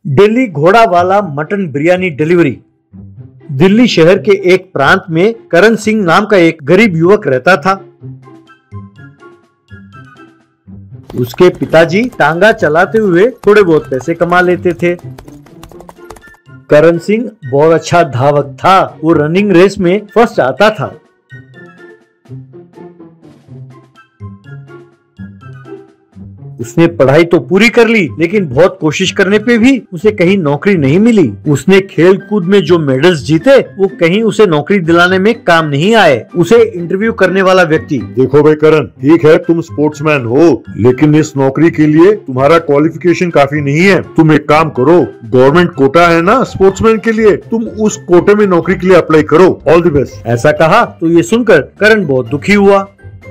दिल्ली घोड़ा वाला mutton biryani delivery. Delhi शहर के एक प्रांत में करण सिंह नाम का एक गरीब युवक रहता था। उसके पिताजी टांगा चलाते हुए थोड़े बहुत पैसे कमा लेते थे। करण सिंह बहुत अच्छा धावक था। वो रनिंग रेस में फर्स्ट आता था। उसने पढ़ाई तो पूरी कर ली, लेकिन बहुत कोशिश करने पे भी उसे कहीं नौकरी नहीं मिली। उसने खेल कूद में जो मेडल्स जीते वो कहीं उसे नौकरी दिलाने में काम नहीं आए। उसे इंटरव्यू करने वाला व्यक्ति, देखो भाई करण, ठीक है तुम स्पोर्ट्समैन हो, लेकिन इस नौकरी के लिए तुम्हारा क्वालिफिकेशन काफी नहीं है। तुम एक काम करो, गवर्नमेंट कोटा है ना स्पोर्ट्समैन के लिए, तुम उस कोटे में नौकरी के लिए अप्लाई करो। All the best. ऐसा कहा तो ये सुनकर करण बहुत दुखी हुआ।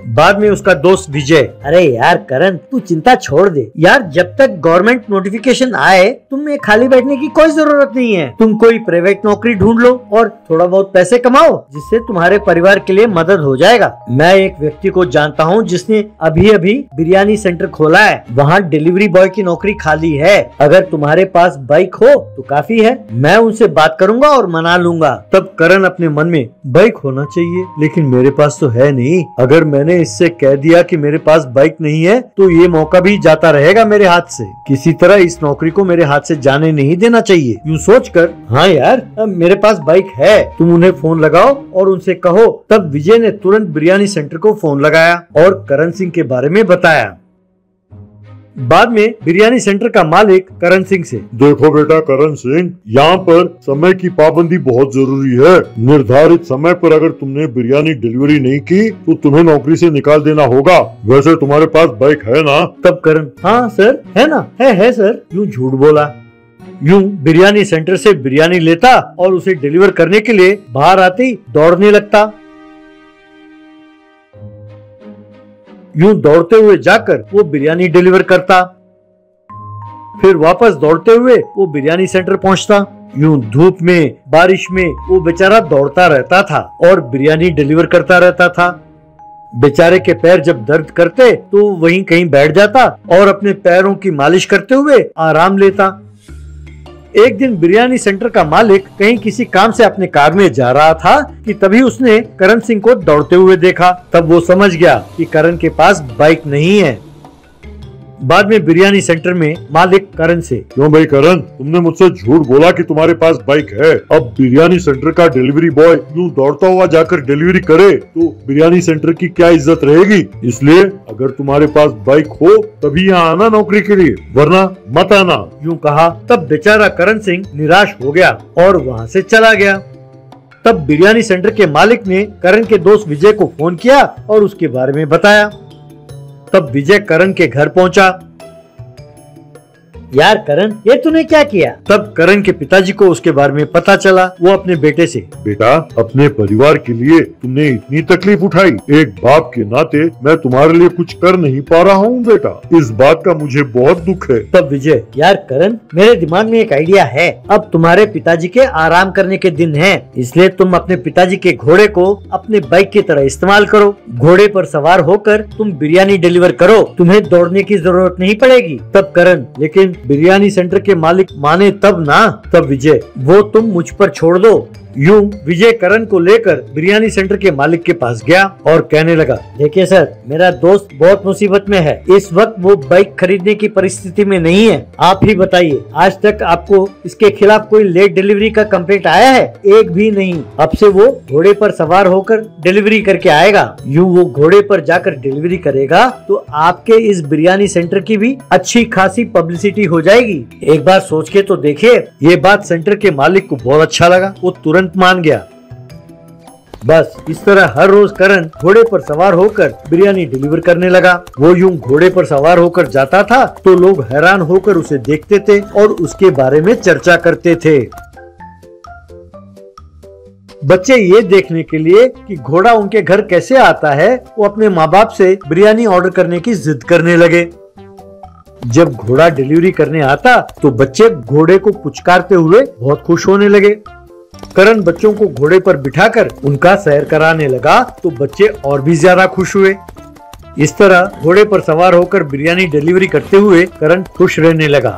बाद में उसका दोस्त विजय, अरे यार करण, तू चिंता छोड़ दे यार, जब तक गवर्नमेंट नोटिफिकेशन आए तुम्हें खाली बैठने की कोई जरूरत नहीं है। तुम कोई प्राइवेट नौकरी ढूंढ लो और थोड़ा बहुत पैसे कमाओ, जिससे तुम्हारे परिवार के लिए मदद हो जाएगा। मैं एक व्यक्ति को जानता हूँ जिसने अभी अभी बिरयानी सेंटर खोला है। वहाँ डिलीवरी बॉय की नौकरी खाली है। अगर तुम्हारे पास बाइक हो तो काफी है, मैं उनसे बात करूंगा और मना लूंगा। तब करण अपने मन में, बाइक होना चाहिए लेकिन मेरे पास तो है नहीं। अगर मैंने इससे कह दिया कि मेरे पास बाइक नहीं है तो ये मौका भी जाता रहेगा मेरे हाथ से। किसी तरह इस नौकरी को मेरे हाथ से जाने नहीं देना चाहिए। यूँ सोचकर, हाँ यार मेरे पास बाइक है, तुम उन्हें फोन लगाओ और उनसे कहो। तब विजय ने तुरंत बिरयानी सेंटर को फोन लगाया और करण सिंह के बारे में बताया। बाद में बिरयानी सेंटर का मालिक करण सिंह से, देखो बेटा करण सिंह, यहाँ पर समय की पाबंदी बहुत जरूरी है। निर्धारित समय पर अगर तुमने बिरयानी डिलीवरी नहीं की तो तुम्हें नौकरी से निकाल देना होगा। वैसे तुम्हारे पास बाइक है ना? तब करण, हाँ सर है ना, है सर। यूँ झूठ बोला। यूँ बिरयानी सेंटर से बिरयानी लेता और उसे डिलीवर करने के लिए बाहर आते ही दौड़ने लगता। यूं दौड़ते हुए जाकर वो बिरयानी डिलीवर करता, फिर वापस दौड़ते हुए वो बिरयानी सेंटर पहुंचता। यूं धूप में बारिश में वो बेचारा दौड़ता रहता था और बिरयानी डिलीवर करता रहता था। बेचारे के पैर जब दर्द करते तो वहीं कहीं बैठ जाता और अपने पैरों की मालिश करते हुए आराम लेता। एक दिन बिरयानी सेंटर का मालिक कहीं किसी काम से अपने कार में जा रहा था कि तभी उसने करण सिंह को दौड़ते हुए देखा। तब वो समझ गया कि करण के पास बाइक नहीं है। बाद में बिरयानी सेंटर में मालिक करण से, क्यों भाई करण, तुमने मुझसे झूठ बोला कि तुम्हारे पास बाइक है। अब बिरयानी सेंटर का डिलीवरी बॉय यूँ दौड़ता हुआ जाकर डिलीवरी करे तो बिरयानी सेंटर की क्या इज्जत रहेगी। इसलिए अगर तुम्हारे पास बाइक हो तभी यहाँ आना नौकरी के लिए, वरना मत आना। यूँ कहा। तब बेचारा करण सिंह निराश हो गया और वहाँ से चला गया। तब बिरयानी सेंटर के मालिक ने करण के दोस्त विजय को फोन किया और उसके बारे में बताया। तब विजय करण के घर पहुंचा। यार करण, ये तूने क्या किया? तब करण के पिताजी को उसके बारे में पता चला। वो अपने बेटे से, बेटा अपने परिवार के लिए तुमने इतनी तकलीफ उठाई, एक बाप के नाते मैं तुम्हारे लिए कुछ कर नहीं पा रहा हूँ बेटा, इस बात का मुझे बहुत दुख है। तब विजय, यार करण, मेरे दिमाग में एक आइडिया है। अब तुम्हारे पिताजी के आराम करने के दिन है, इसलिए तुम अपने पिताजी के घोड़े को अपने बाइक की तरह इस्तेमाल करो। घोड़े पर सवार होकर तुम बिरयानी डिलीवर करो, तुम्हें दौड़ने की जरूरत नहीं पड़ेगी। तब करण, लेकिन बिरयानी सेंटर के मालिक माने तब ना। तब विजय, वो तुम मुझ पर छोड़ दो। यूं विजय करण को लेकर बिरयानी सेंटर के मालिक के पास गया और कहने लगा, देखिए सर, मेरा दोस्त बहुत मुसीबत में है। इस वक्त वो बाइक खरीदने की परिस्थिति में नहीं है। आप ही बताइए, आज तक आपको इसके खिलाफ कोई लेट डिलीवरी का कंप्लेंट आया है? एक भी नहीं। अब से वो घोड़े पर सवार होकर डिलीवरी करके आएगा। यूं वो घोड़े पर जाकर डिलीवरी करेगा तो आपके इस बिरयानी सेंटर की भी अच्छी खासी पब्लिसिटी हो जाएगी। एक बार सोच के तो देखिए। ये बात सेंटर के मालिक को बहुत अच्छा लगा। वो तुरंत मान गया। बस इस तरह हर रोज करण घोड़े पर सवार होकर बिरयानी डिलीवर करने लगा। वो यूं घोड़े पर सवार होकर जाता था तो लोग हैरान होकर उसे देखते थे और उसके बारे में चर्चा करते थे। बच्चे ये देखने के लिए कि घोड़ा उनके घर कैसे आता है, वो अपने माँ बाप से बिरयानी ऑर्डर करने की जिद करने लगे। जब घोड़ा डिलीवरी करने आता तो बच्चे घोड़े को पुचकारते हुए बहुत खुश होने लगे। करण बच्चों को घोड़े पर बिठाकर उनका सैर कराने लगा तो बच्चे और भी ज्यादा खुश हुए। इस तरह घोड़े पर सवार होकर बिरयानी डिलीवरी करते हुए करण खुश रहने लगा।